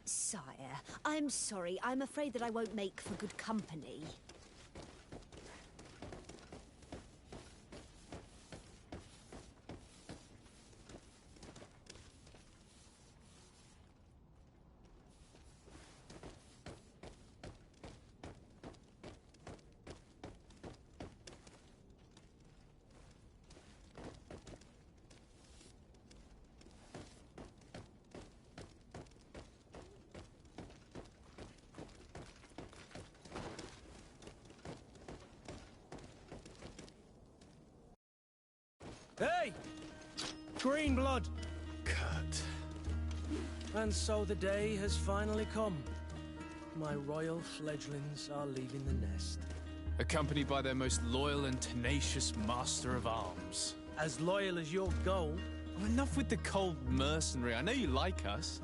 Sire, I'm sorry. I'm afraid that I won't make for good company. Hey! Green blood! Kurt. And so the day has finally come. My royal fledglings are leaving the nest. Accompanied by their most loyal and tenacious master of arms. As loyal as your gold. Oh, enough with the cold mercenary. I know you like us.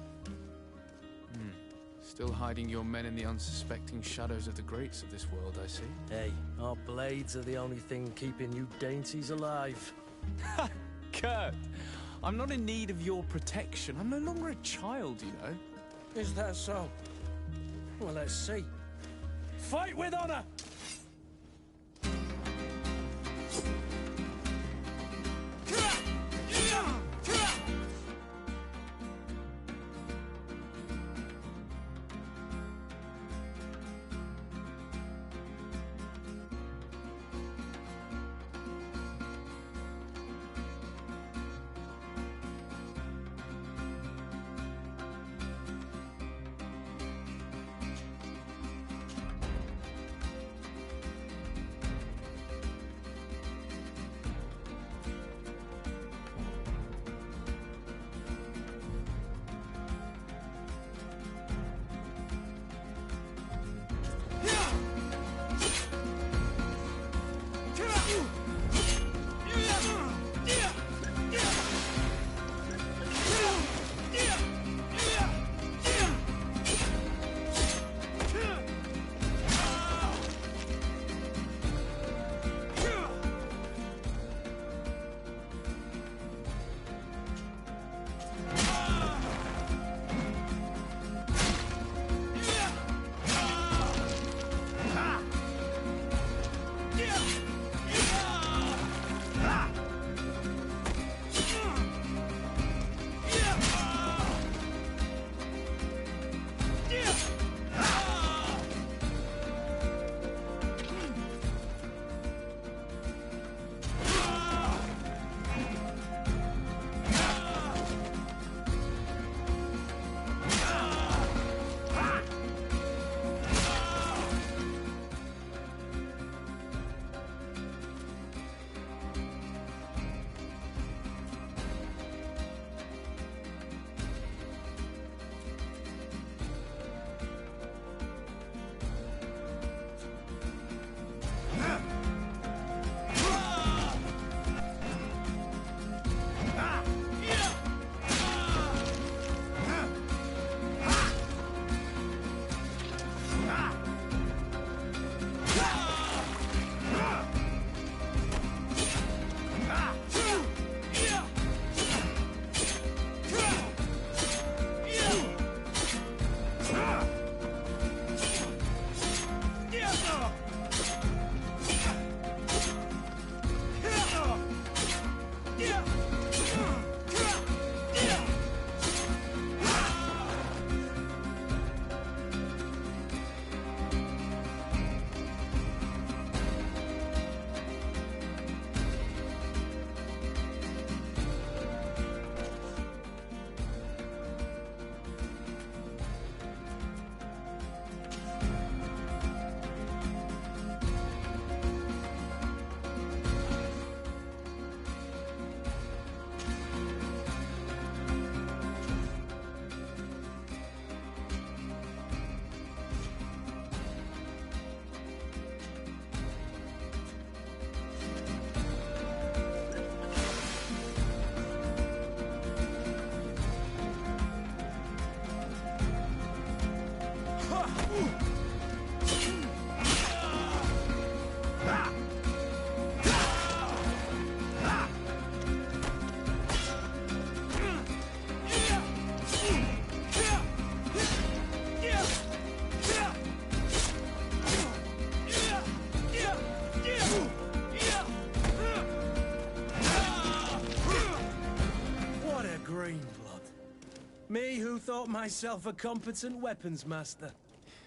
Still hiding your men in the unsuspecting shadows of the greats of this world, I see. Hey, our blades are the only thing keeping you dainties alive. Kurt, I'm not in need of your protection. I'm no longer a child, you know. Is that so? Well, let's see. Fight with honor! thought myself a competent weapons master.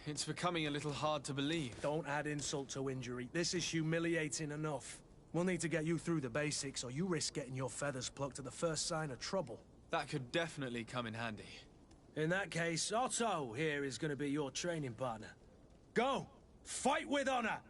It's becoming a little hard to believe. Don't add insult to injury. This is humiliating enough. We'll need to get you through the basics, or you risk getting your feathers plucked at the first sign of trouble. That could definitely come in handy. In that case, Otto here is going to be your training partner. Go! Fight with honor!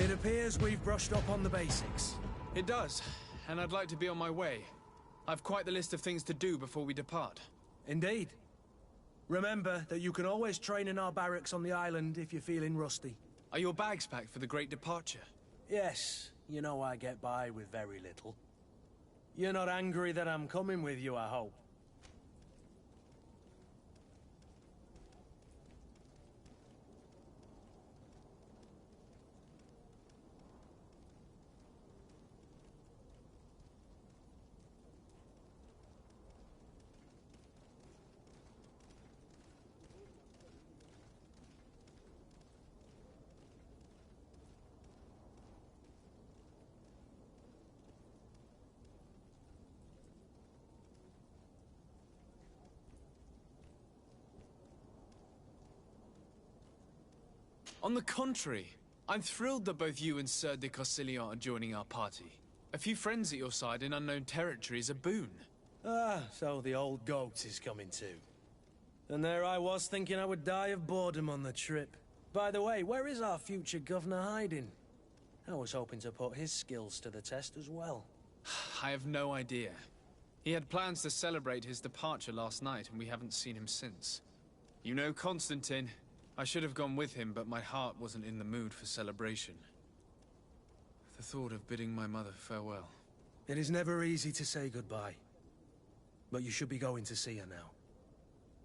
It appears we've brushed up on the basics. It does, and I'd like to be on my way. I've quite the list of things to do before we depart. Indeed. Remember that you can always train in our barracks on the island if you're feeling rusty. Are your bags packed for the great departure? Yes, you know I get by with very little. You're not angry that I'm coming with you, I hope. On the contrary, I'm thrilled that both you and Sir de Cossilion are joining our party. A few friends at your side in unknown territory is a boon. Ah, so the old goat is coming too. And there I was thinking I would die of boredom on the trip. By the way, where is our future governor hiding? I was hoping to put his skills to the test as well. I have no idea. He had plans to celebrate his departure last night, and we haven't seen him since. You know Constantine. I should have gone with him, but my heart wasn't in the mood for celebration. The thought of bidding my mother farewell. It is never easy to say goodbye. But you should be going to see her now.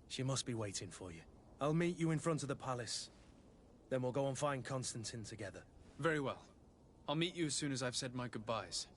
She must be waiting for you. I'll meet you in front of the palace. Then we'll go and find Constantine together. Very well. I'll meet you as soon as I've said my goodbyes.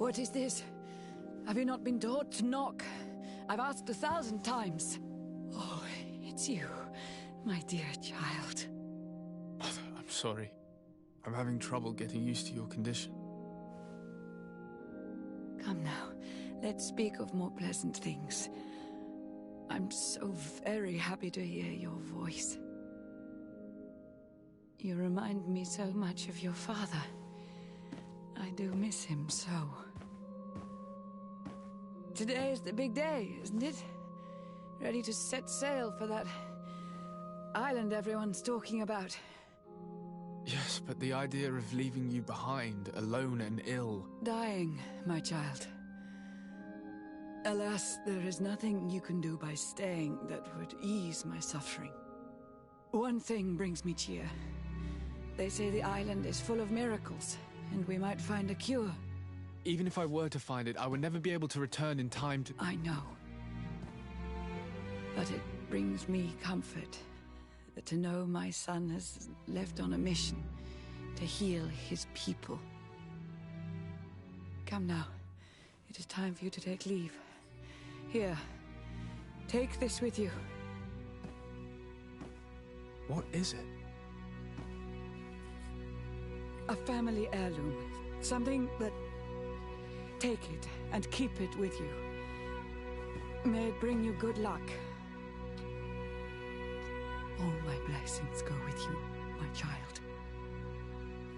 What is this? Have you not been taught to knock? I've asked 1,000 times. Oh, it's you, my dear child. Mother, I'm sorry. I'm having trouble getting used to your condition. Come now, let's speak of more pleasant things. I'm so very happy to hear your voice. You remind me so much of your father. I do miss him so. Today is the big day, isn't it? Ready to set sail for that island everyone's talking about. Yes, but the idea of leaving you behind, alone and ill... Dying, my child. Alas, there is nothing you can do by staying that would ease my suffering. One thing brings me cheer. They say the island is full of miracles, and we might find a cure. Even if I were to find it, I would never be able to return in time to... I know. But it brings me comfort to know my son has left on a mission to heal his people. Come now. It is time for you to take leave. Here, take this with you. What is it? A family heirloom. Something that... Take it and keep it with you. May it bring you good luck. All my blessings go with you, my child.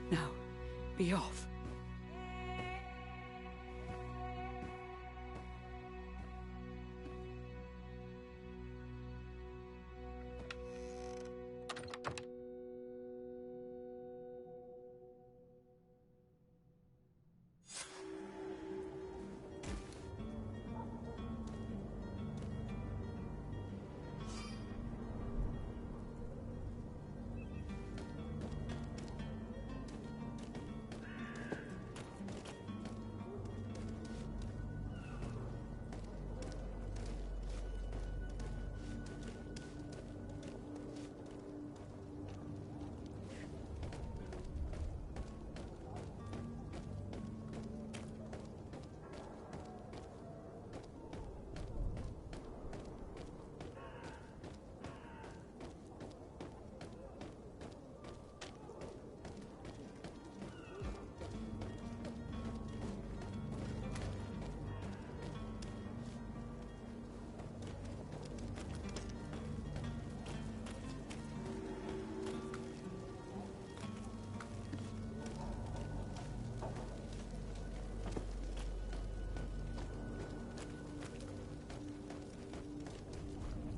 Now, be off.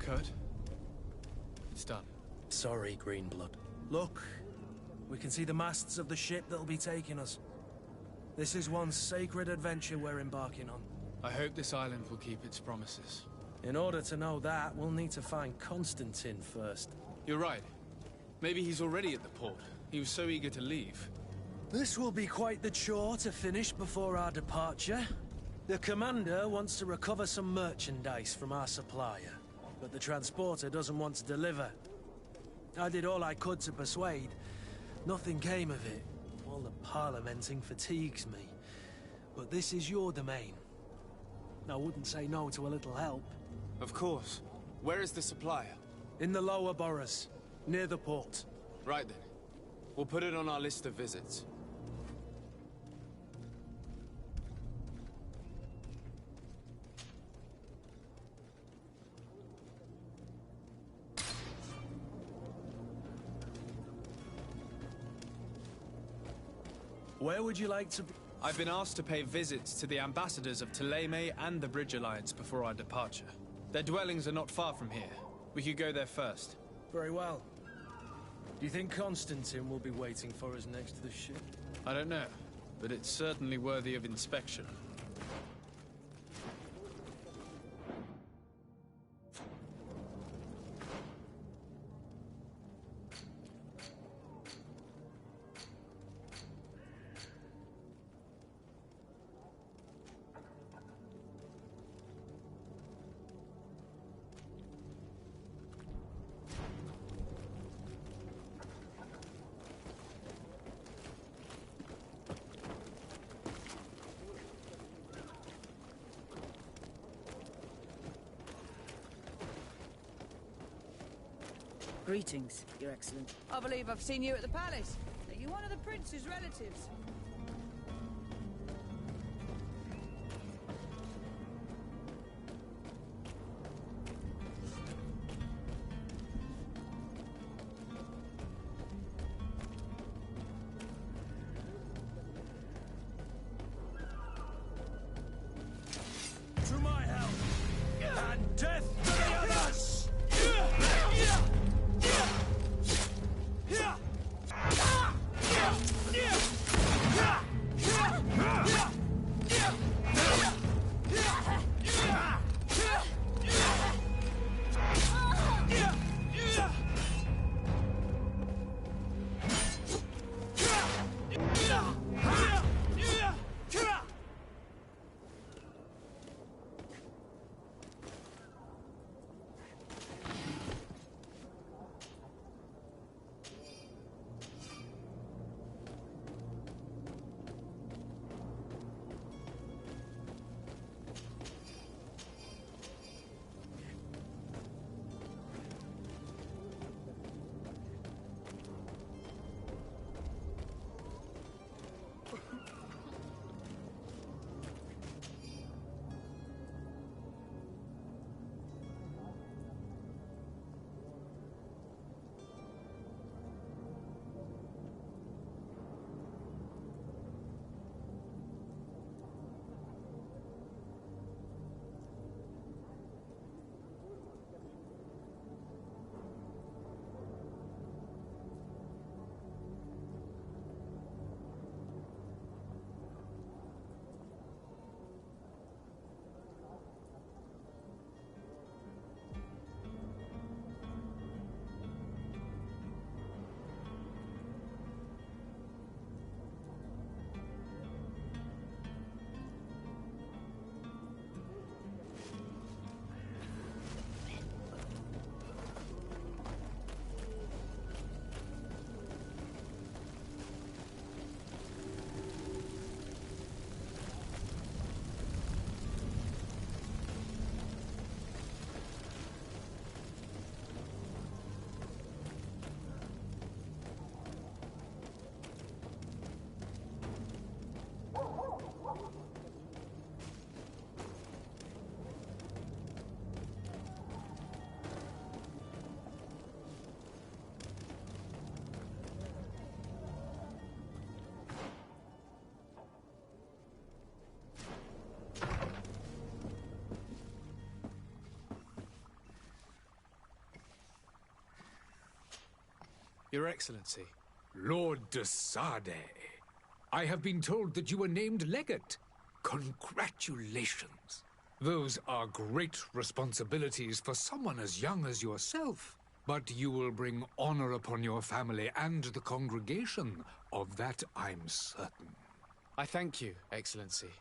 Kurt. It's done. Sorry, Greenblood. Look, we can see the masts of the ship that'll be taking us. This is one sacred adventure we're embarking on. I hope this island will keep its promises. In order to know that, we'll need to find Constantine first. You're right. Maybe he's already at the port. He was so eager to leave. This will be quite the chore to finish before our departure. The commander wants to recover some merchandise from our supplier, but the transporter doesn't want to deliver. I did all I could to persuade. Nothing came of it. All the parliamenting fatigues me. But this is your domain. I wouldn't say no to a little help. Of course. Where is the supplier? In the lower boroughs, near the port. Right then. We'll put it on our list of visits. Where would you like to be? I've been asked to pay visits to the ambassadors of Thélème and the Bridge Alliance before our departure. Their dwellings are not far from here. We could go there first. Very well. Do you think Constantine will be waiting for us next to the ship? I don't know, but it's certainly worthy of inspection. Greetings, Your Excellency. I believe I've seen you at the palace. Are you one of the prince's relatives? To my help! And death to the others! Your Excellency. Lord de Sade, I have been told that you were named legate. Congratulations. Those are great responsibilities for someone as young as yourself. But you will bring honor upon your family and the congregation. Of that I'm certain. I thank you, Excellency.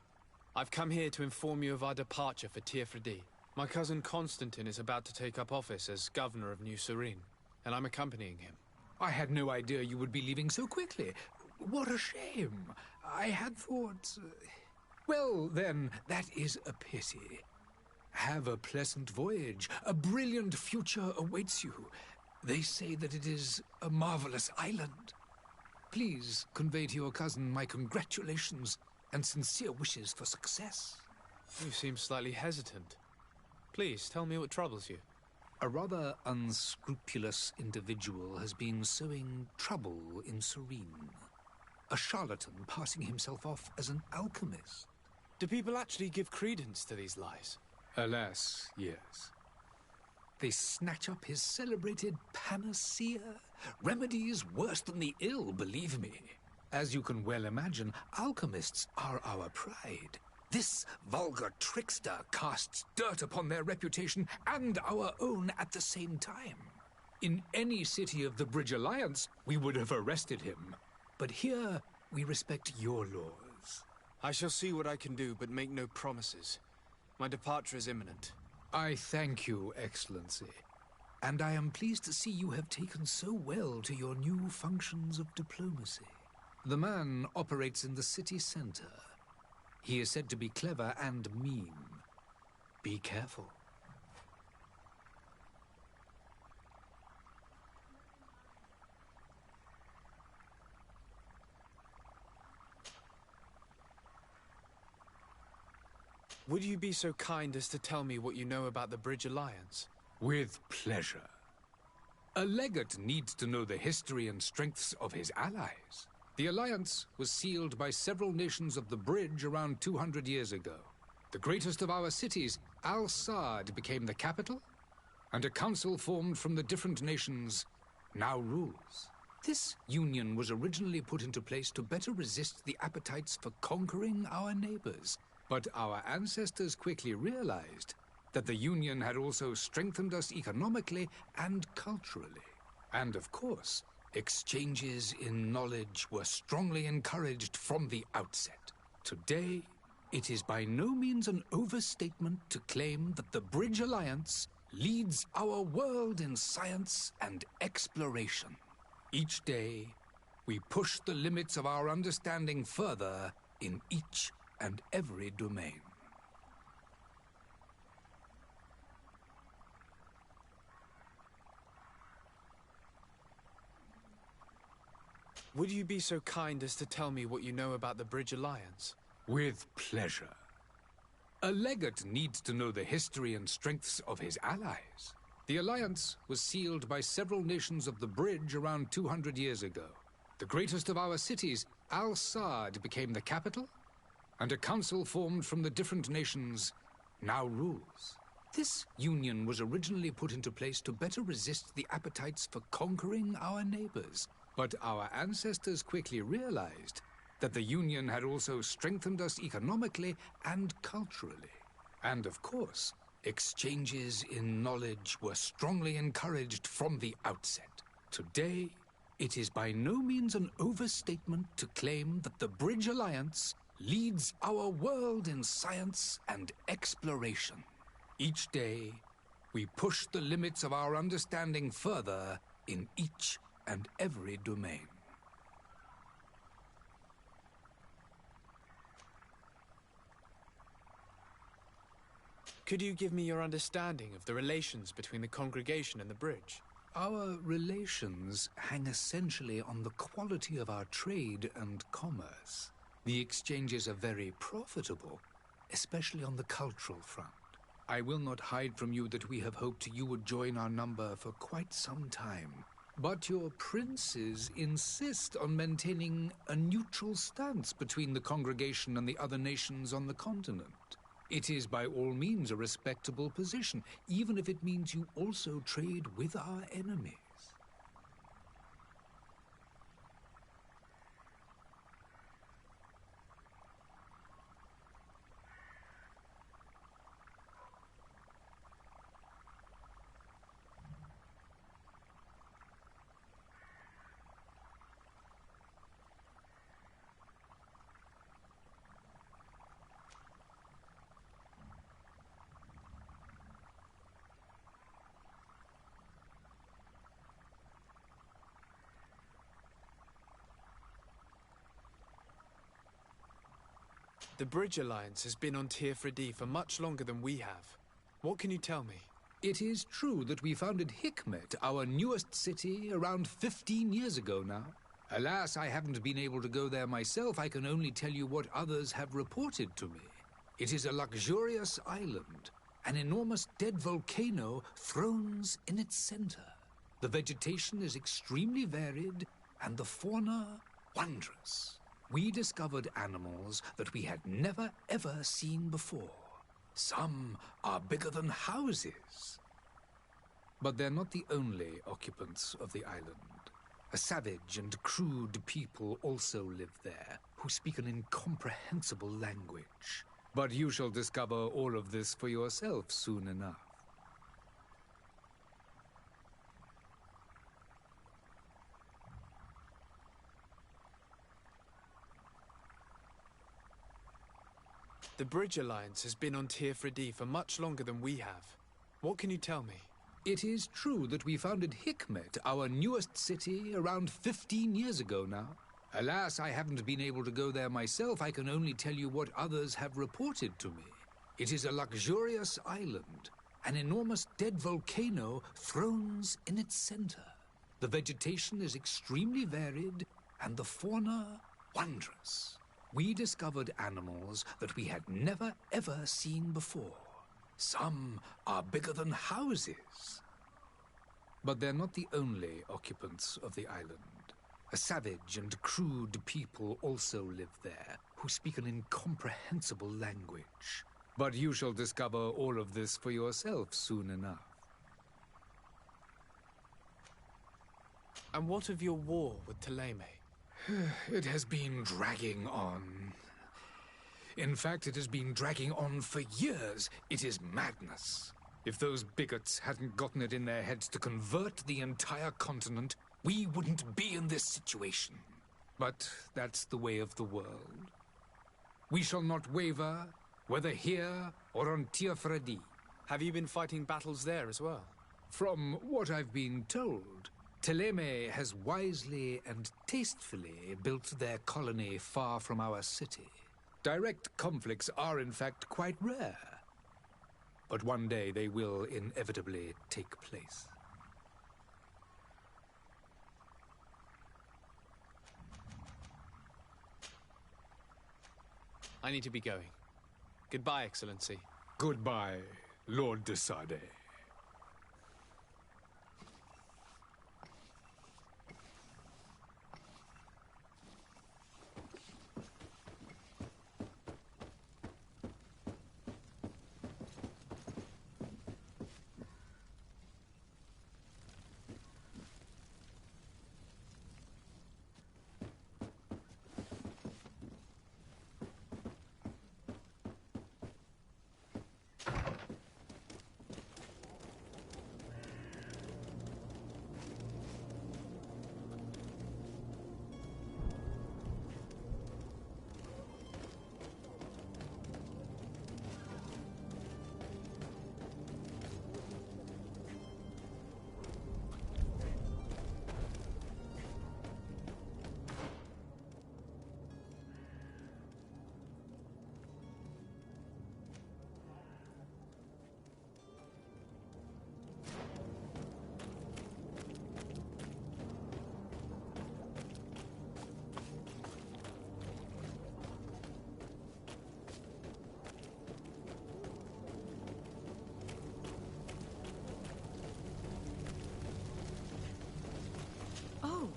I've come here to inform you of our departure for Tirfredi. My cousin Constantine is about to take up office as governor of New Serene, and I'm accompanying him. I had no idea you would be leaving so quickly. What a shame. I had thought... Well, then, that is a pity. Have a pleasant voyage. A brilliant future awaits you. They say that it is a marvelous island. Please convey to your cousin my congratulations and sincere wishes for success. You seem slightly hesitant. Please, tell me what troubles you. A rather unscrupulous individual has been sowing trouble in Serene. A charlatan passing himself off as an alchemist. Do people actually give credence to these lies? Alas, yes. They snatch up his celebrated panacea. Remedies worse than the ill, believe me. As you can well imagine, alchemists are our pride. This vulgar trickster casts dirt upon their reputation and our own at the same time. In any city of the Bridge Alliance, we would have arrested him. But here, we respect your laws. I shall see what I can do, but make no promises. My departure is imminent. I thank you, Excellency. And I am pleased to see you have taken so well to your new functions of diplomacy. The man operates in the city center. He is said to be clever and mean. Be careful. Would you be so kind as to tell me what you know about the Bridge Alliance? With pleasure. A legate needs to know the history and strengths of his allies. The alliance was sealed by several nations of the Bridge around 200 years ago. The greatest of our cities, Al-Saad, became the capital, and a council formed from the different nations now rules. This union was originally put into place to better resist the appetites for conquering our neighbors. But our ancestors quickly realized that the Union had also strengthened us economically and culturally. And of course, exchanges in knowledge were strongly encouraged from the outset. Today, it is by no means an overstatement to claim that the Bridge Alliance leads our world in science and exploration. Each day, we push the limits of our understanding further in each and every domain. Would you be so kind as to tell me what you know about the Bridge Alliance? With pleasure. A legate needs to know the history and strengths of his allies. The alliance was sealed by several nations of the Bridge around 200 years ago. The greatest of our cities, Al-Saad, became the capital, and a council formed from the different nations now rules. This union was originally put into place to better resist the appetites for conquering our neighbors. But our ancestors quickly realized that the Union had also strengthened us economically and culturally. And of course, exchanges in knowledge were strongly encouraged from the outset. Today, it is by no means an overstatement to claim that the Bridge Alliance leads our world in science and exploration. Each day, we push the limits of our understanding further in each and every domain. Could you give me your understanding of the relations between the congregation and the bridge? Our relations hang essentially on the quality of our trade and commerce. The exchanges are very profitable, especially on the cultural front. I will not hide from you that we have hoped you would join our number for quite some time. But your princes insist on maintaining a neutral stance between the congregation and the other nations on the continent. It is by all means a respectable position, even if it means you also trade with our enemies. The Bridge Alliance has been on Tir-Fredi for much longer than we have. What can you tell me? It is true that we founded Hikmet, our newest city, around 15 years ago now. Alas, I haven't been able to go there myself. I can only tell you what others have reported to me. It is a luxurious island. An enormous dead volcano thrones in its center. The vegetation is extremely varied, and the fauna wondrous. We discovered animals that we had never ever seen before. Some are bigger than houses. But they're not the only occupants of the island. A savage and crude people also live there, who speak an incomprehensible language. But you shall discover all of this for yourself soon enough. The Bridge Alliance has been on Tir-Fredi for much longer than we have. What can you tell me? It is true that we founded Hikmet, our newest city, around 15 years ago now. Alas, I haven't been able to go there myself. I can only tell you what others have reported to me. It is a luxurious island. An enormous dead volcano thrones in its center. The vegetation is extremely varied, and the fauna wondrous. We discovered animals that we had never ever seen before. Some are bigger than houses. But they're not the only occupants of the island. A savage and crude people also live there, who speak an incomprehensible language. But you shall discover all of this for yourself soon enough. And what of your war with Thélème? It has been dragging on. In fact, it has been dragging on for years. It is madness. If those bigots hadn't gotten it in their heads to convert the entire continent, we wouldn't be in this situation. But that's the way of the world. We shall not waver, whether here or on Tir-Fredi. Have you been fighting battles there as well? From what I've been told, Thélème has wisely and tastefully built their colony far from our city. Direct conflicts are, in fact, quite rare. But one day they will inevitably take place. I need to be going. Goodbye, Excellency. Goodbye, Lord de Sade. Oh,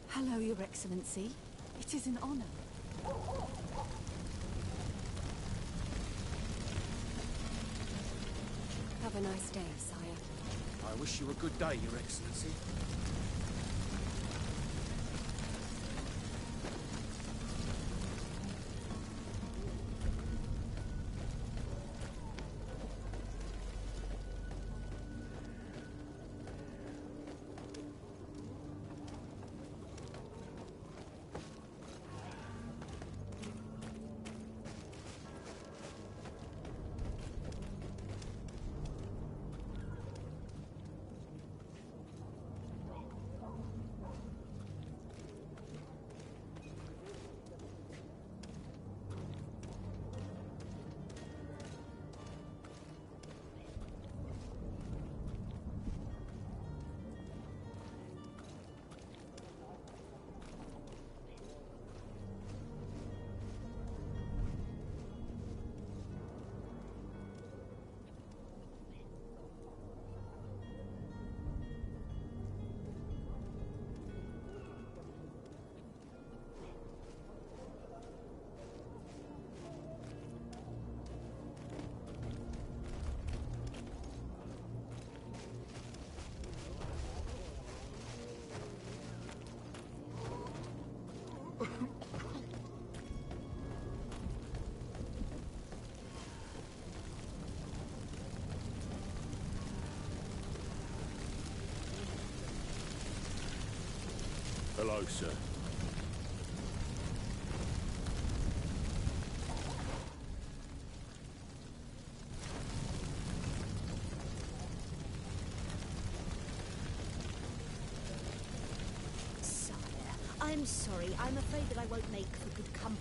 hello, Your Excellency. It is an honor. Have a nice day, sire. I wish you a good day, Your Excellency. Hello, sir. Sire, I'm sorry. I'm afraid that I won't make for good company.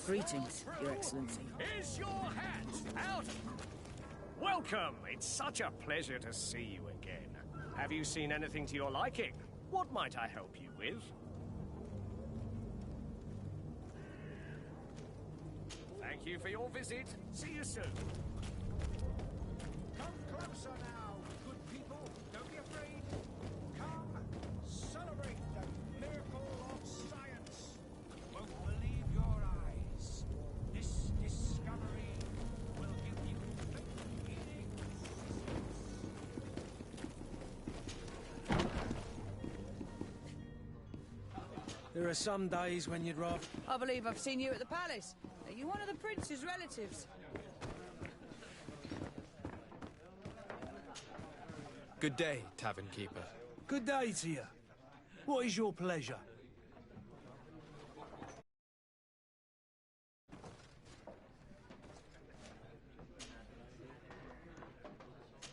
Greetings, Your Excellency. Is your hat out? Welcome. It's such a pleasure to see you again. Have you seen anything to your liking? What might I help you with? Thank you for your visit. See you soon. Come closer now, good people. Don't be afraid. Come, celebrate the miracle of science. Won't believe your eyes. This discovery will give you faith in existence. There are some days when you'd rather... I believe I've seen you at the palace. Are you one of the prince's relatives? Good day, tavern keeper. Good day to you. What is your pleasure?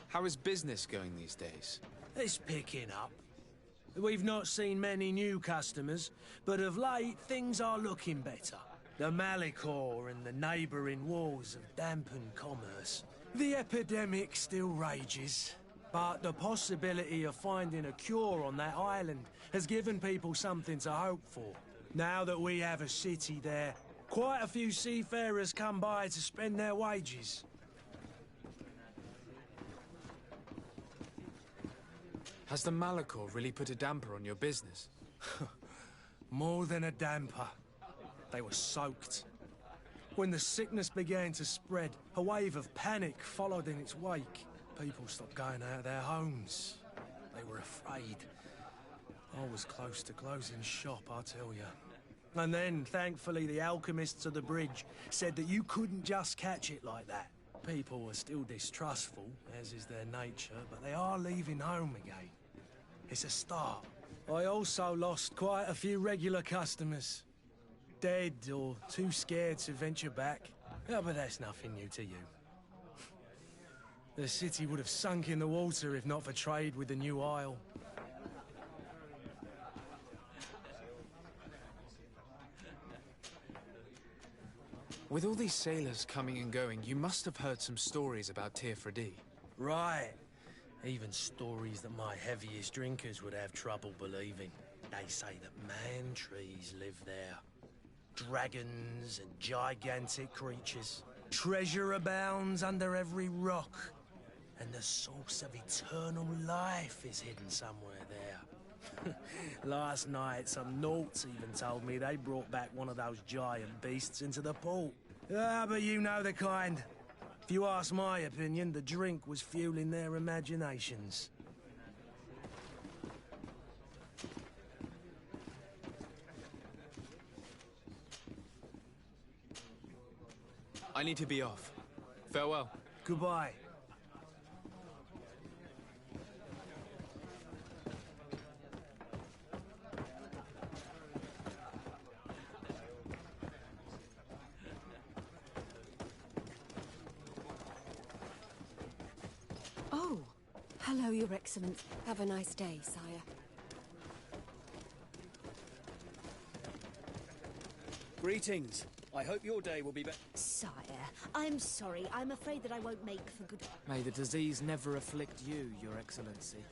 How is business going these days? It's picking up. We've not seen many new customers, but of late things are looking better. The Malicor and the neighbouring wars have dampened commerce. The epidemic still rages, but the possibility of finding a cure on that island has given people something to hope for. Now that we have a city there, quite a few seafarers come by to spend their wages. Has the Malicor really put a damper on your business? More than a damper. They were soaked. When the sickness began to spread, a wave of panic followed in its wake. People stopped going out of their homes. They were afraid. I was close to closing shop, I tell you. And then, thankfully, the alchemists of the bridge said that you couldn't just catch it like that. People were still distrustful, as is their nature, but they are leaving home again. It's a start. I also lost quite a few regular customers. Dead or too scared to venture back. Yeah, but that's nothing new to you. The city would have sunk in the water if not for trade with the new isle. With all these sailors coming and going, you must have heard some stories about Tirfredi. Right. Even stories that my heaviest drinkers would have trouble believing. They say that man-trees live there. Dragons and gigantic creatures. Treasure abounds under every rock. And the source of eternal life is hidden somewhere there. Last night, some Nauts even told me they brought back one of those giant beasts into the port. Ah, but you know the kind. If you ask my opinion, the drink was fueling their imaginations. I need to be off. Farewell. Goodbye. Oh, hello, Your Excellency. Have a nice day, sire. Greetings. I hope your day will be better. Sire, I'm sorry. I'm afraid that I won't make for good... May the disease never afflict you, Your Excellency.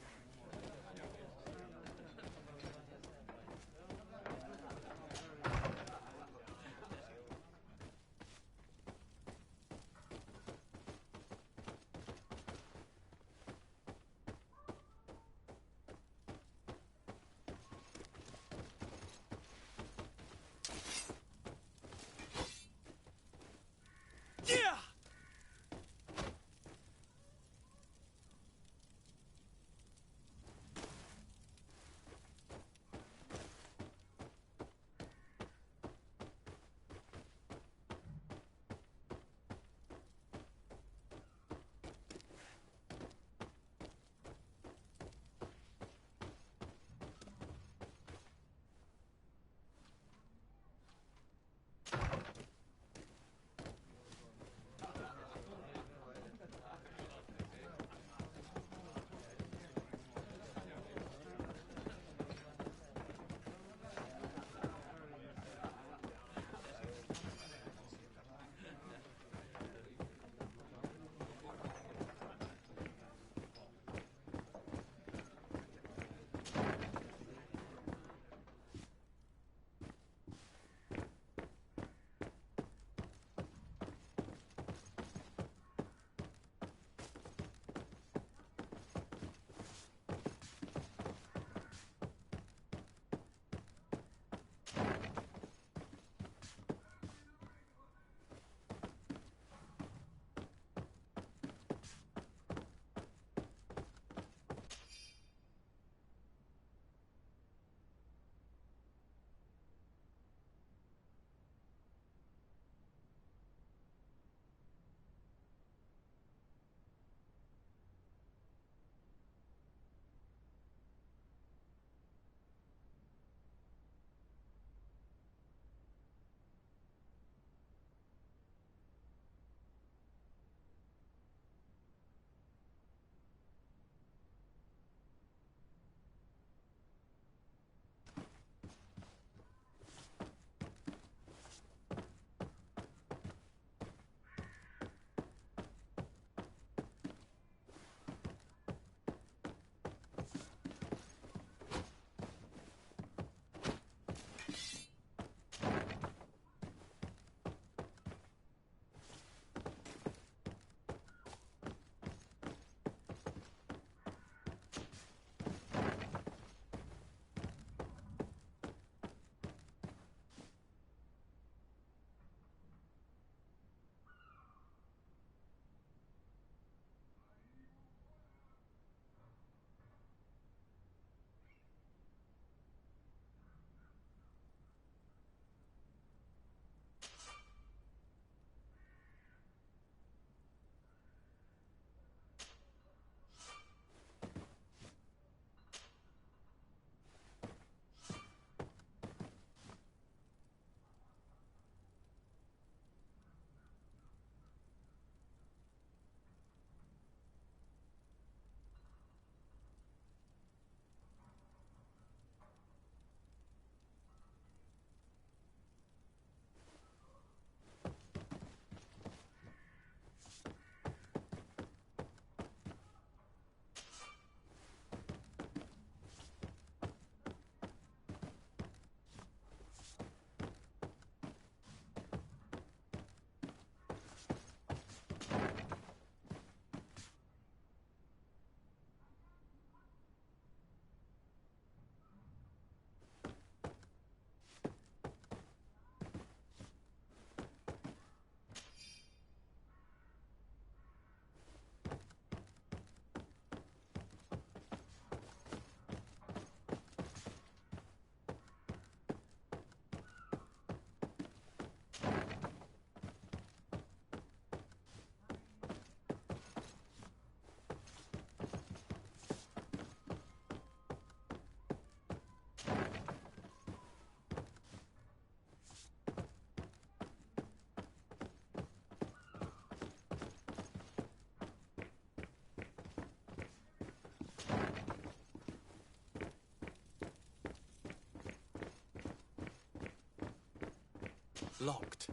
Locked.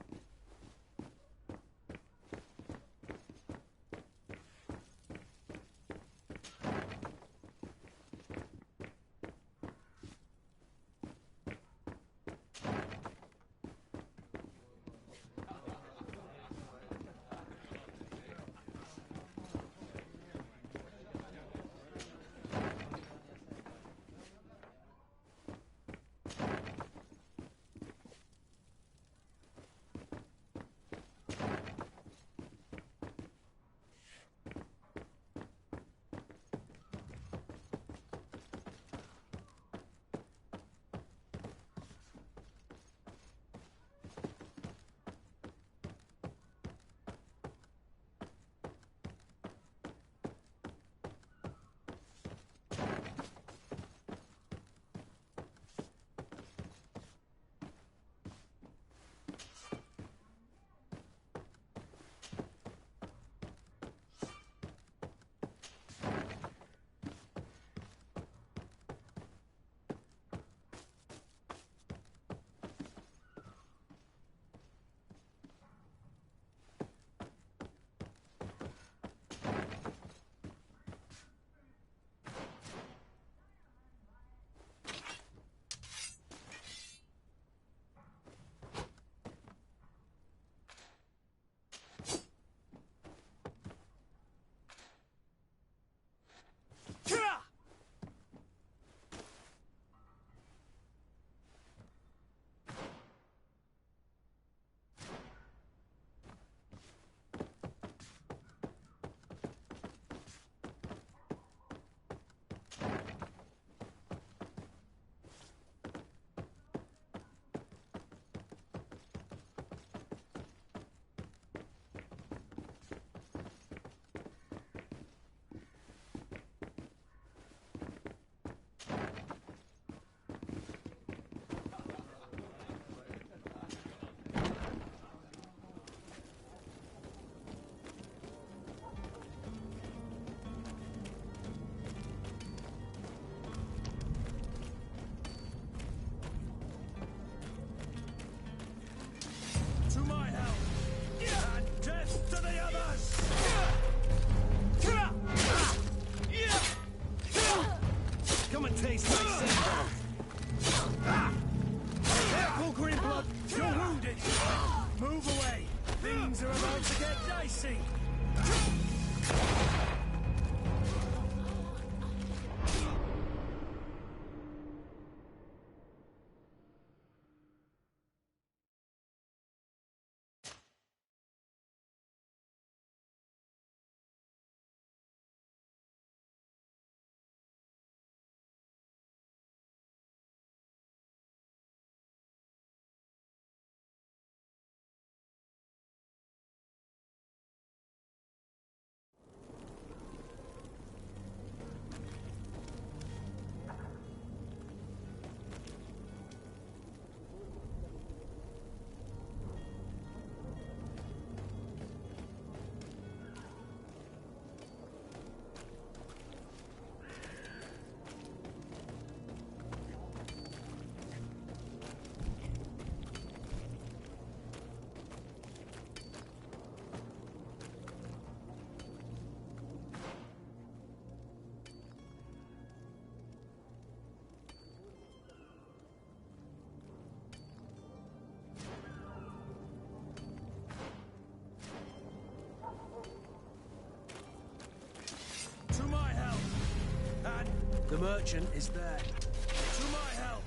The merchant is there. To my help!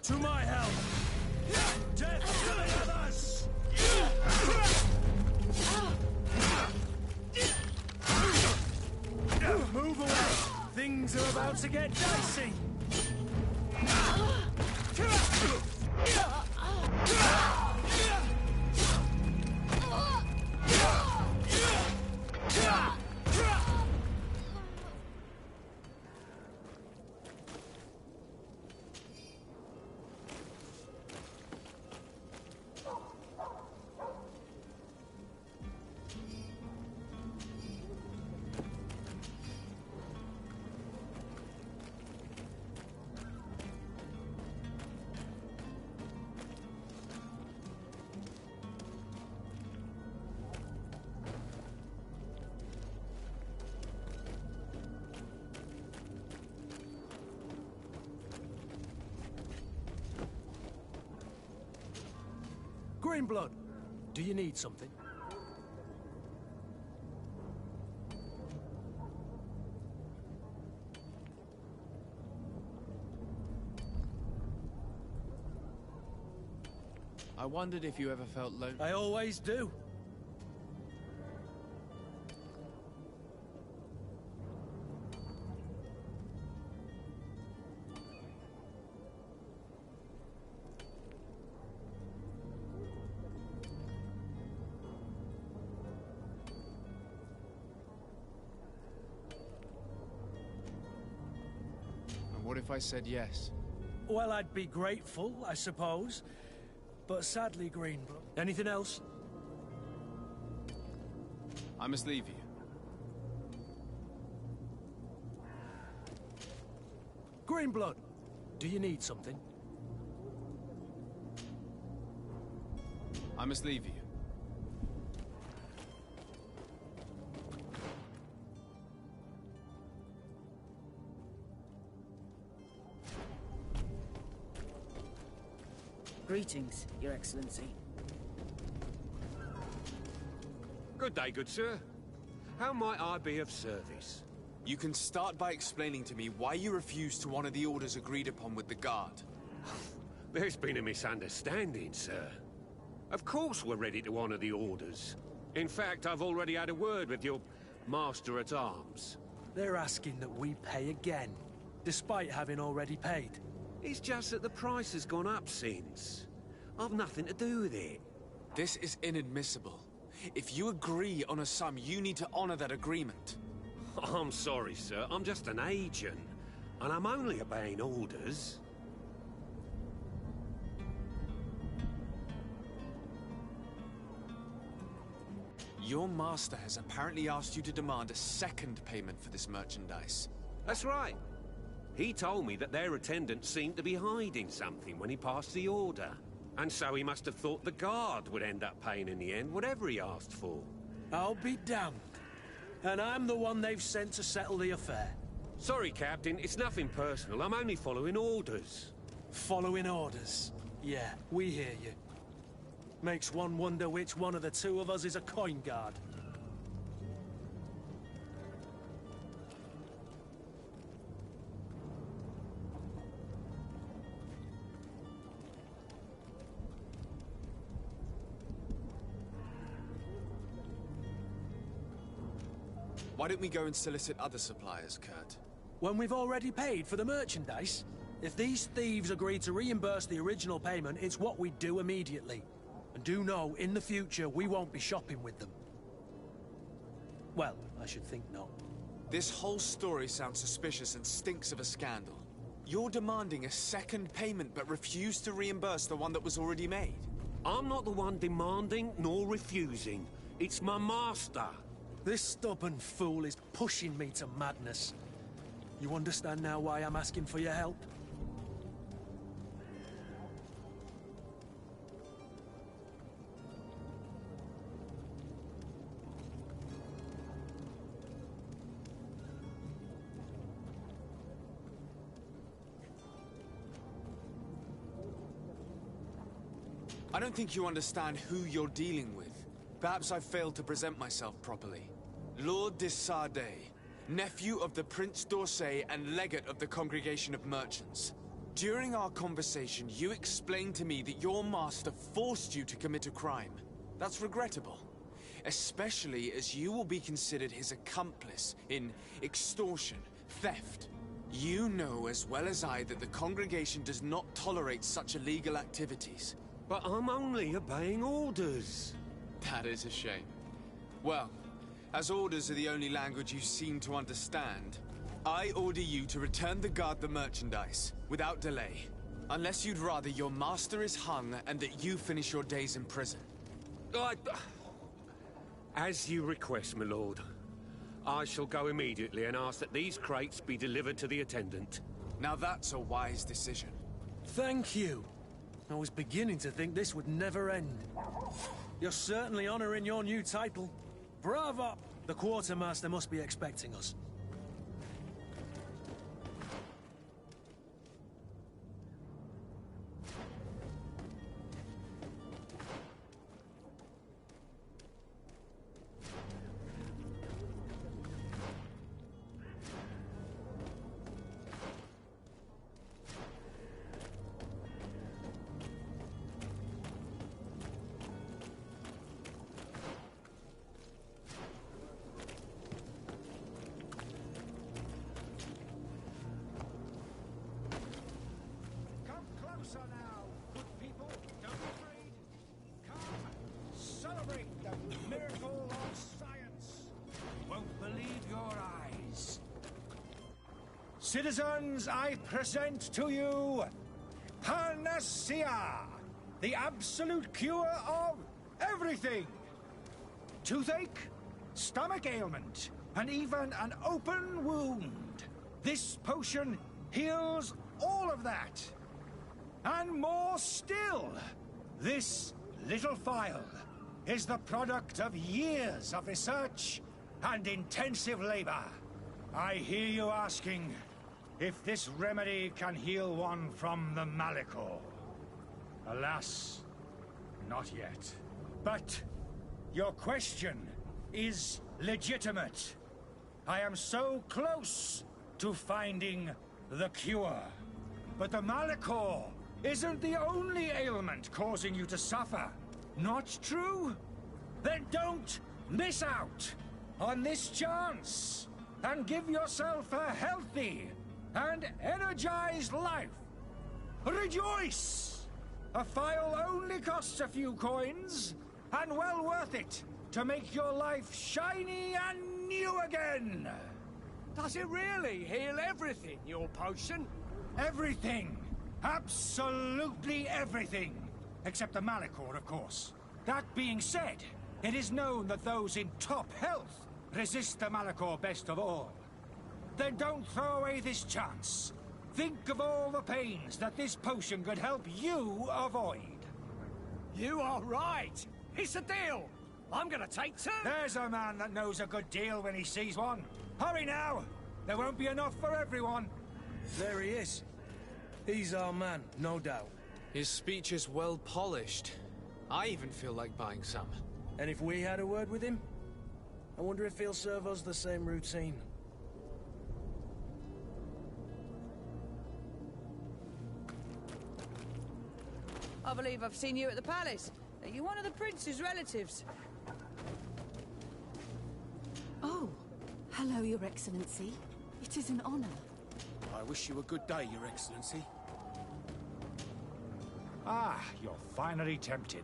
To my help! Death to the others! Move away! Things are about to get dicey! Greenblood, do you need something? I wondered if you ever felt lonely. I always do. And what if I said yes? Well, I'd be grateful, I suppose. But sadly, Greenblood. Anything else? I must leave you. Greenblood, do you need something? I must leave you. Greetings, Your Excellency. Good day, good sir. How might I be of service? You can start by explaining to me why you refused to honor the orders agreed upon with the Guard. There's been a misunderstanding, sir. Of course we're ready to honor the orders. In fact, I've already had a word with your Master-at-Arms. They're asking that we pay again, despite having already paid. It's just that the price has gone up since. I've nothing to do with it. This is inadmissible. If you agree on a sum, you need to honor that agreement. I'm sorry, sir. I'm just an agent. And I'm only obeying orders. Your master has apparently asked you to demand a second payment for this merchandise. That's right. He told me that their attendant seemed to be hiding something when he passed the order. And so he must have thought the Guard would end up paying in the end, whatever he asked for. I'll be damned. And I'm the one they've sent to settle the affair. Sorry, Captain, it's nothing personal. I'm only following orders. Following orders. Yeah, we hear you. Makes one wonder which one of the two of us is a coin guard. Why don't we go and solicit other suppliers, Kurt? When we've already paid for the merchandise? If these thieves agree to reimburse the original payment, it's what we do immediately. And do know, in the future, we won't be shopping with them. Well, I should think not. This whole story sounds suspicious and stinks of a scandal. You're demanding a second payment but refuse to reimburse the one that was already made. I'm not the one demanding nor refusing. It's my master. This stubborn fool is pushing me to madness. You understand now why I'm asking for your help? I don't think you understand who you're dealing with. Perhaps I've failed to present myself properly. Lord de Sardet, nephew of the Prince d'Orsay and legate of the Congregation of Merchants. During our conversation, you explained to me that your master forced you to commit a crime. That's regrettable, especially as you will be considered his accomplice in extortion, theft. You know as well as I that the Congregation does not tolerate such illegal activities. But I'm only obeying orders. That is a shame. Well, as orders are the only language you seem to understand, I order you to return the Guard the merchandise, without delay. Unless you'd rather your master is hung and that you finish your days in prison. As you request, my lord. I shall go immediately and ask that these crates be delivered to the attendant. Now that's a wise decision. Thank you. I was beginning to think this would never end. You're certainly honoring your new title. Bravo! The Quartermaster must be expecting us. Citizens, I present to you Panacea, the absolute cure of everything. Toothache, stomach ailment, and even an open wound. This potion heals all of that. And more still, this little phial is the product of years of research and intensive labor. I hear you asking if this remedy can heal one from the Malachor. Alas, not yet. But your question is legitimate. I am so close to finding the cure. But the Malachor isn't the only ailment causing you to suffer. Not true? Then don't miss out on this chance and give yourself a healthy and energized life. Rejoice! A phial only costs a few coins, and well worth it to make your life shiny and new again. Does it really heal everything, your potion? Everything. Absolutely everything. Except the Malachor, of course. That being said, it is known that those in top health resist the Malachor best of all. Then don't throw away this chance. Think of all the pains that this potion could help you avoid. You are right. It's a deal. I'm gonna take two. There's a man that knows a good deal when he sees one. Hurry now. There won't be enough for everyone. There he is. He's our man, no doubt. His speech is well polished. I even feel like buying some. And if we had a word with him? I wonder if he'll serve us the same routine. I believe I've seen you at the palace. Are you one of the prince's relatives? Oh, hello, Your Excellency. It is an honor. I wish you a good day, Your Excellency. Ah, you're finally tempted.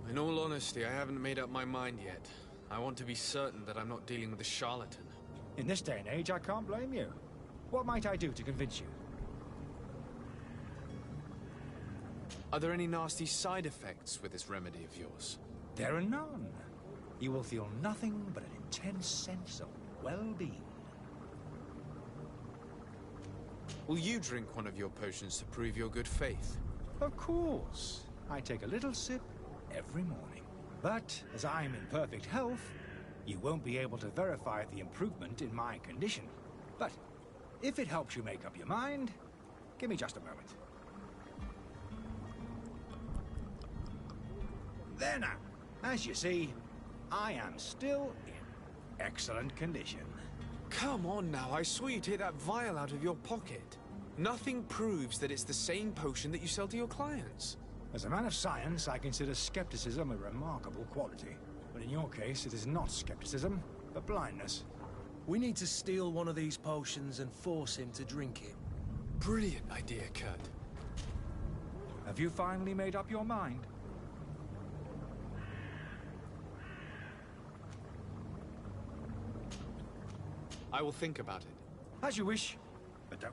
In all honesty, I haven't made up my mind yet. I want to be certain that I'm not dealing with a charlatan. In this day and age, I can't blame you. What might I do to convince you? Are there any nasty side effects with this remedy of yours? There are none. You will feel nothing but an intense sense of well-being. Will you drink one of your potions to prove your good faith? Of course. I take a little sip every morning. But as I'm in perfect health, you won't be able to verify the improvement in my condition. But if it helps you make up your mind, give me just a moment. There now. As you see, I am still in excellent condition. Come on now, I swear you take that vial out of your pocket. Nothing proves that it's the same potion that you sell to your clients. As a man of science, I consider skepticism a remarkable quality. But in your case, it is not skepticism, but blindness. We need to steal one of these potions and force him to drink it. Brilliant idea, Kurt. Have you finally made up your mind? I will think about it. As you wish, but don't.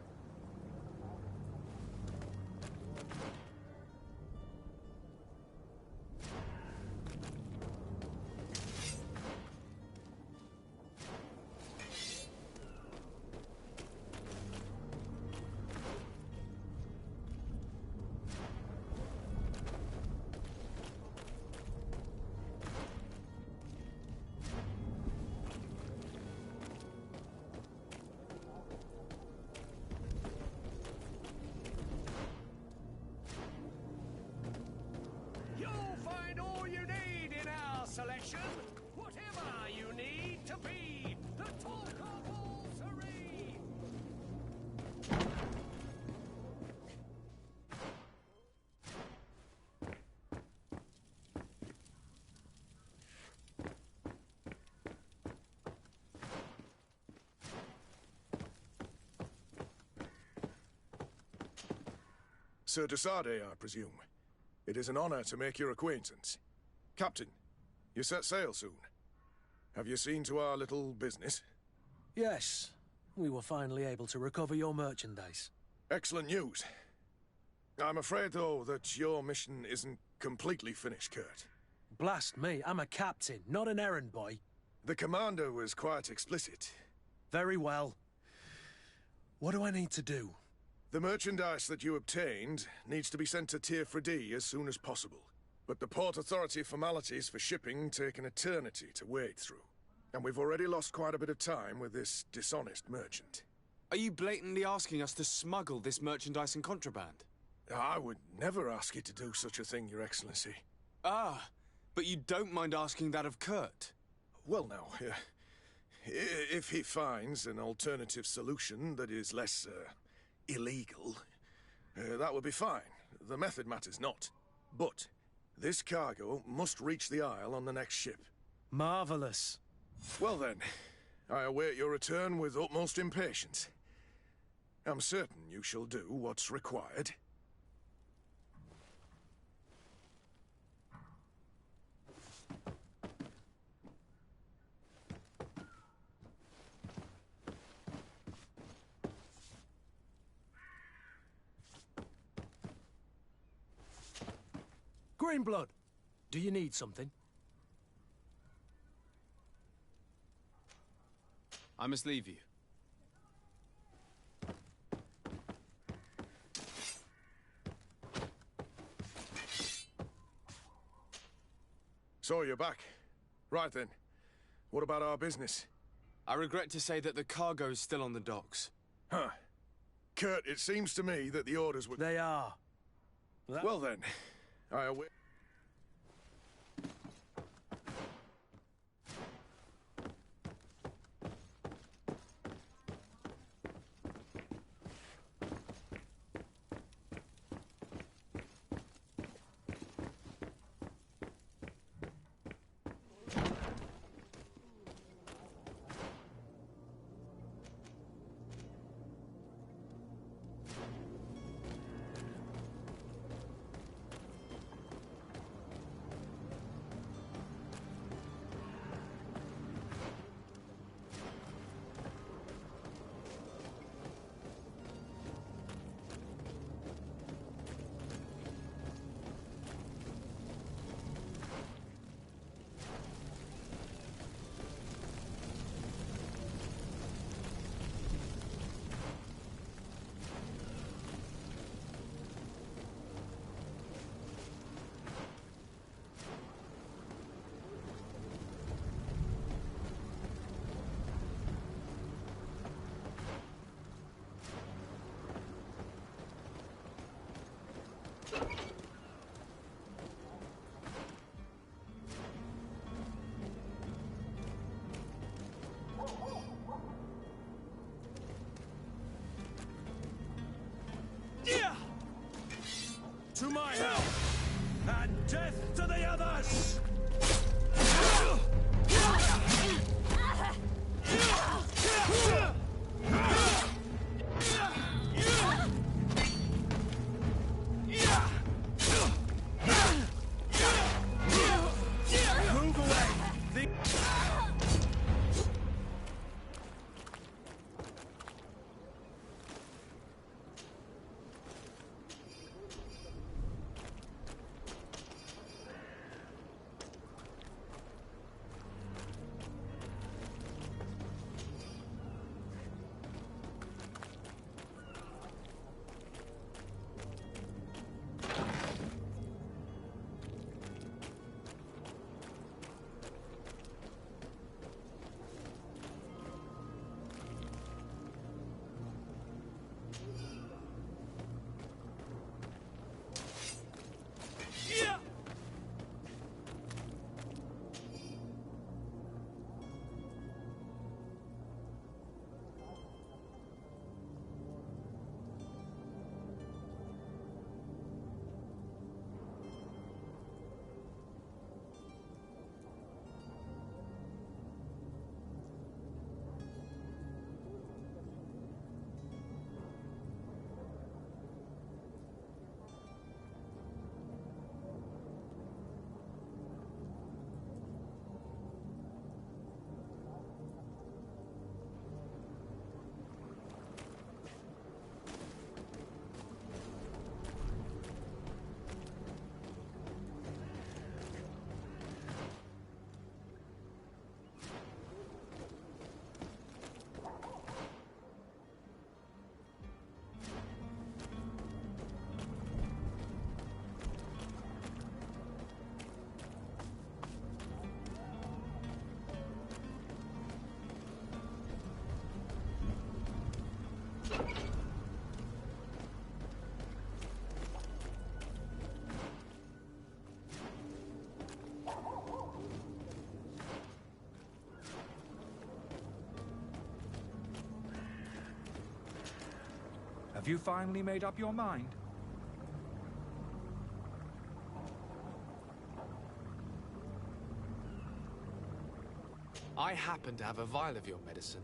Selection, whatever you need to be, the talk of all serene. Sir Desade, I presume. It is an honor to make your acquaintance. Captain, you set sail soon. Have you seen to our little business? Yes. We were finally able to recover your merchandise. Excellent news. I'm afraid, though, that your mission isn't completely finished, Kurt. Blast me, I'm a captain, not an errand boy. The commander was quite explicit. Very well. What do I need to do? The merchandise that you obtained needs to be sent to Tier 4D as soon as possible. But the Port Authority formalities for shipping take an eternity to wade through. And we've already lost quite a bit of time with this dishonest merchant. Are you blatantly asking us to smuggle this merchandise and contraband? I would never ask you to do such a thing, Your Excellency. Ah, but you don't mind asking that of Kurt? Well, now, if he finds an alternative solution that is less, illegal, that would be fine. The method matters not. But this cargo must reach the Isle on the next ship. Marvelous. Well then, I await your return with utmost impatience. I'm certain you shall do what's required. Greenblood, do you need something? I must leave you. So you're back. Right then. What about our business? I regret to say that the cargo is still on the docks. Huh. Kurt, it seems to me that the orders were... They are. Well then, I await... To my help, and death to the others! Move away! Have you finally made up your mind? I happen to have a vial of your medicine.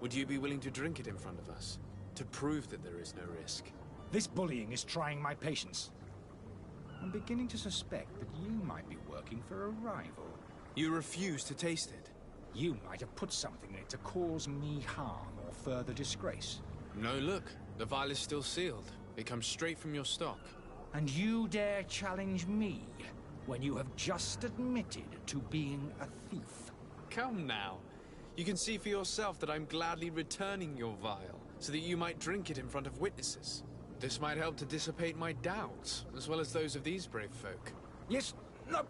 Would you be willing to drink it in front of us? To prove that there is no risk? This bullying is trying my patience. I'm beginning to suspect that you might be working for a rival. You refuse to taste it. You might have put something in it to cause me harm or further disgrace. No, look. The vial is still sealed. It comes straight from your stock. And you dare challenge me when you have just admitted to being a thief? Come now. You can see for yourself that I'm gladly returning your vial, so that you might drink it in front of witnesses. This might help to dissipate my doubts, as well as those of these brave folk. Yes, no,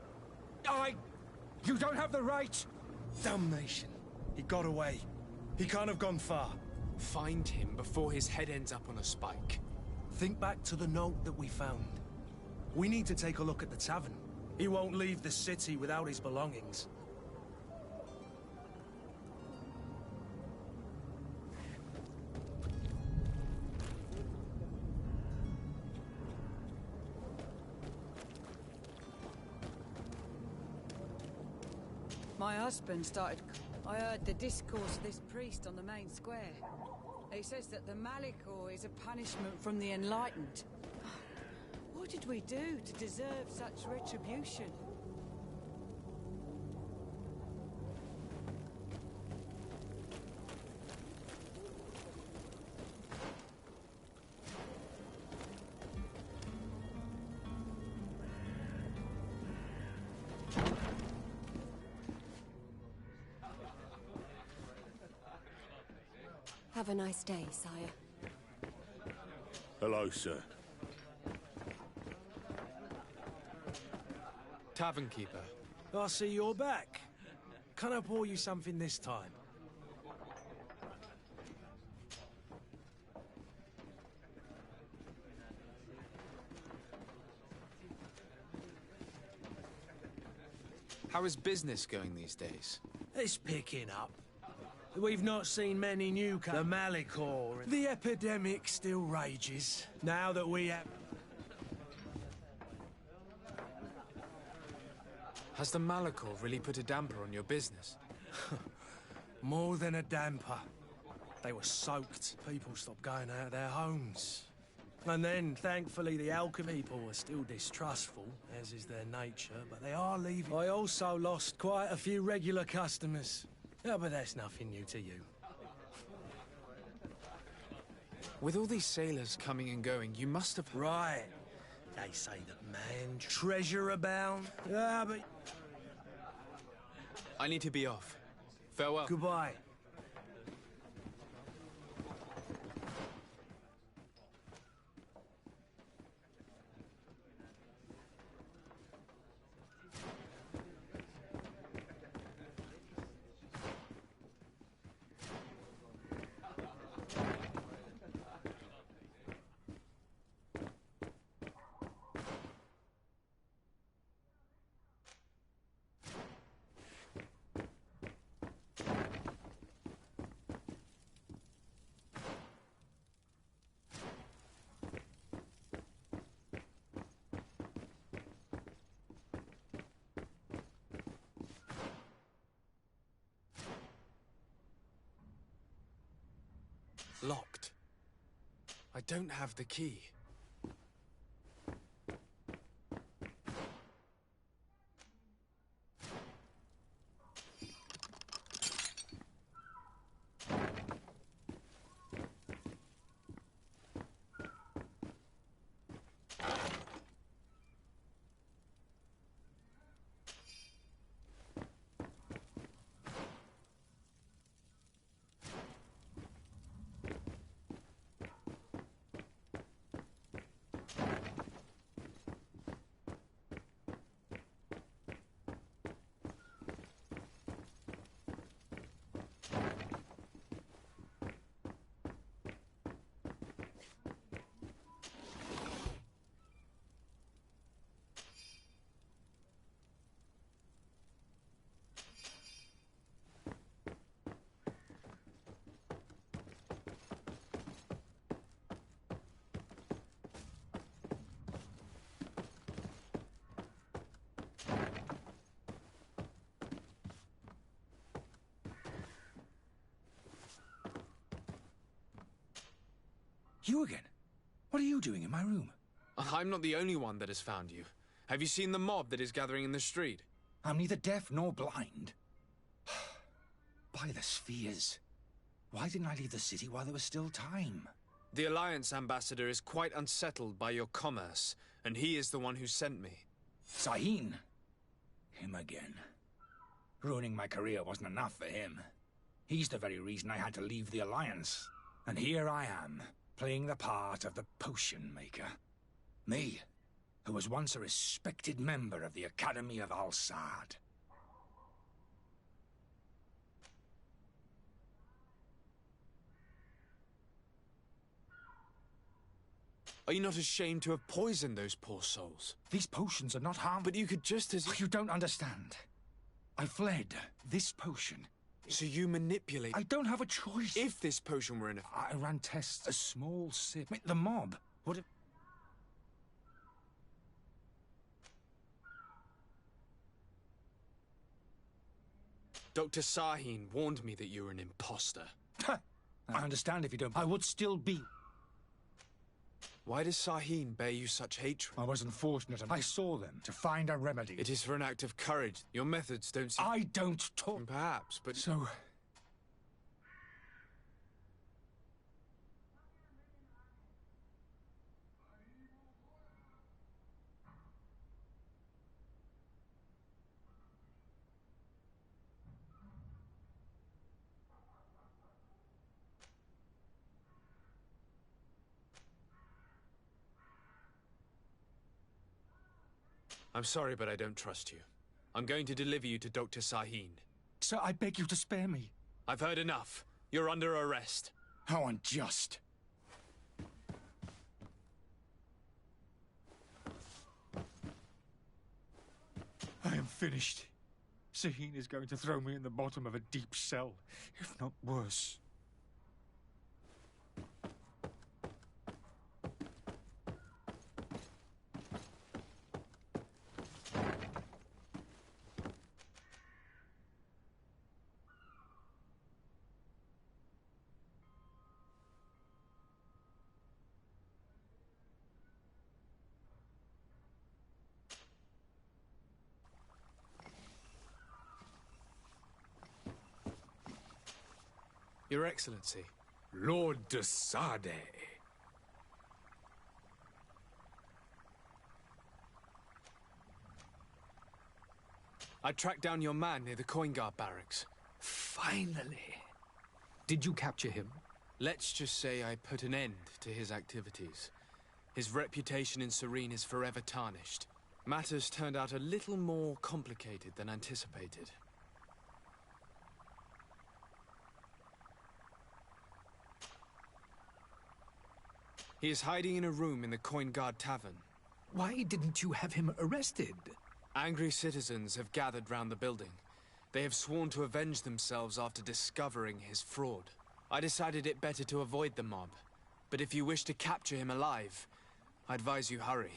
You don't have the right! Damnation. He got away. He can't have gone far. Find him before his head ends up on a spike. Think back to the note that we found. We need to take a look at the tavern. He won't leave the city without his belongings. My husband started... I heard the discourse of this priest on the main square. He says that the Malicor is a punishment from the Enlightened. What did we do to deserve such retribution? Have a nice day, sire. Hello, sir. Tavern keeper. I see you're back. Can I pour you something this time? How is business going these days? It's picking up. We've not seen many newcomers. The Malicor. The epidemic still rages. Now that we have... Has the Malicor really put a damper on your business? More than a damper. They were soaked. People stopped going out of their homes. And then, thankfully, the alchemy people were still distrustful, as is their nature, but they are leaving. I also lost quite a few regular customers. Yeah, but that's nothing new to you. With all these sailors coming and going, you must have... Right. They say that man treasure abound. Yeah, but... I need to be off. Farewell. Goodbye. Locked. I don't have the key. You again? What are you doing in my room? I'm not the only one that has found you. Have you seen the mob that is gathering in the street? I'm neither deaf nor blind. By the spheres. Why didn't I leave the city while there was still time? The Alliance ambassador is quite unsettled by your commerce, and he is the one who sent me. Sahin? Him again. Ruining my career wasn't enough for him. He's the very reason I had to leave the Alliance. And here I am, playing the part of the potion maker. Me, who was once a respected member of the Academy of Al-Sad. Are you not ashamed to have poisoned those poor souls? These potions are not harmful. But you could just as... You don't understand. I fled. This potion... So you manipulate... I don't have a choice. If this potion were in a... I ran tests. A small sip. The mob would have... Dr. Sahin warned me that you were an imposter. I understand if you don't. I would still be... Why does Sahin bear you such hatred? I was unfortunate and I saw them to find a remedy. It is for an act of courage. Your methods don't seem... I don't talk... Perhaps, but... So... I'm sorry, but I don't trust you. I'm going to deliver you to Dr. Sahin. Sir, I beg you to spare me. I've heard enough. You're under arrest. How unjust. I am finished. Sahin is going to throw me in the bottom of a deep cell, if not worse. Your Excellency. Lord de Sade. I tracked down your man near the Coin Guard barracks. Finally. Did you capture him? Let's just say I put an end to his activities. His reputation in Serene is forever tarnished. Matters turned out a little more complicated than anticipated. He is hiding in a room in the Coin Guard Tavern. Why didn't you have him arrested? Angry citizens have gathered round the building. They have sworn to avenge themselves after discovering his fraud. I decided it better to avoid the mob. But if you wish to capture him alive, I advise you hurry.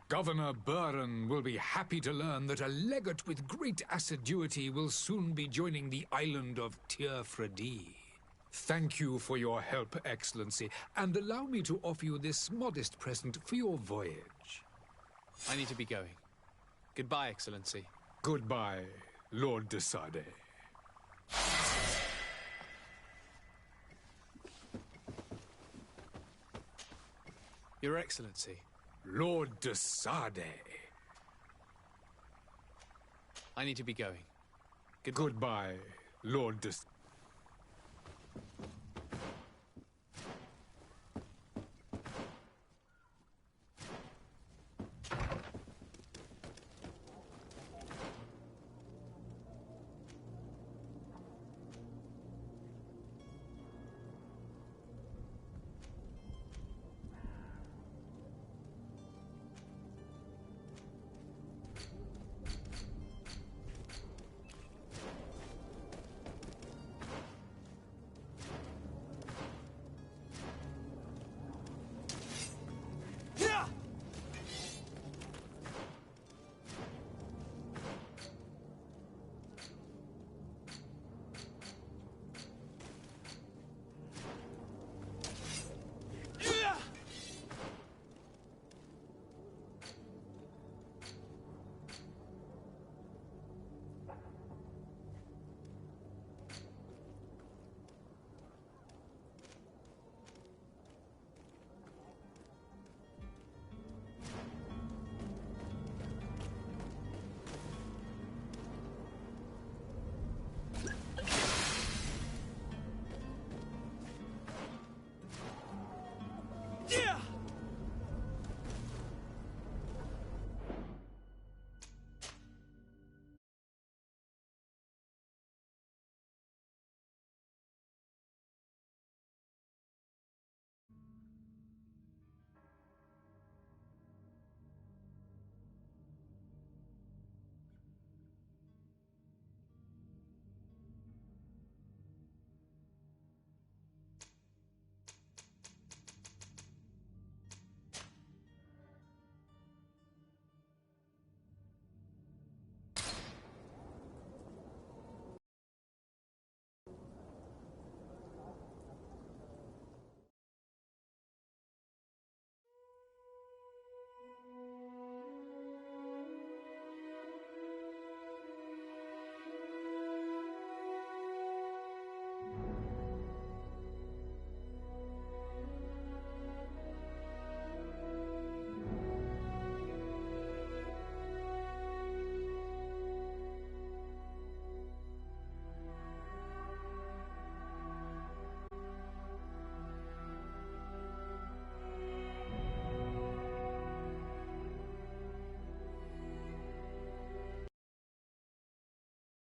Governor Buren will be happy to learn that a legate with great assiduity will soon be joining the island of Tir-Fredi. Thank you for your help, Excellency, and allow me to offer you this modest present for your voyage. I need to be going. Goodbye, Excellency. Goodbye, Lord de Sade. Your Excellency. Lord de Sade. I need to be going. Goodbye, Lord de...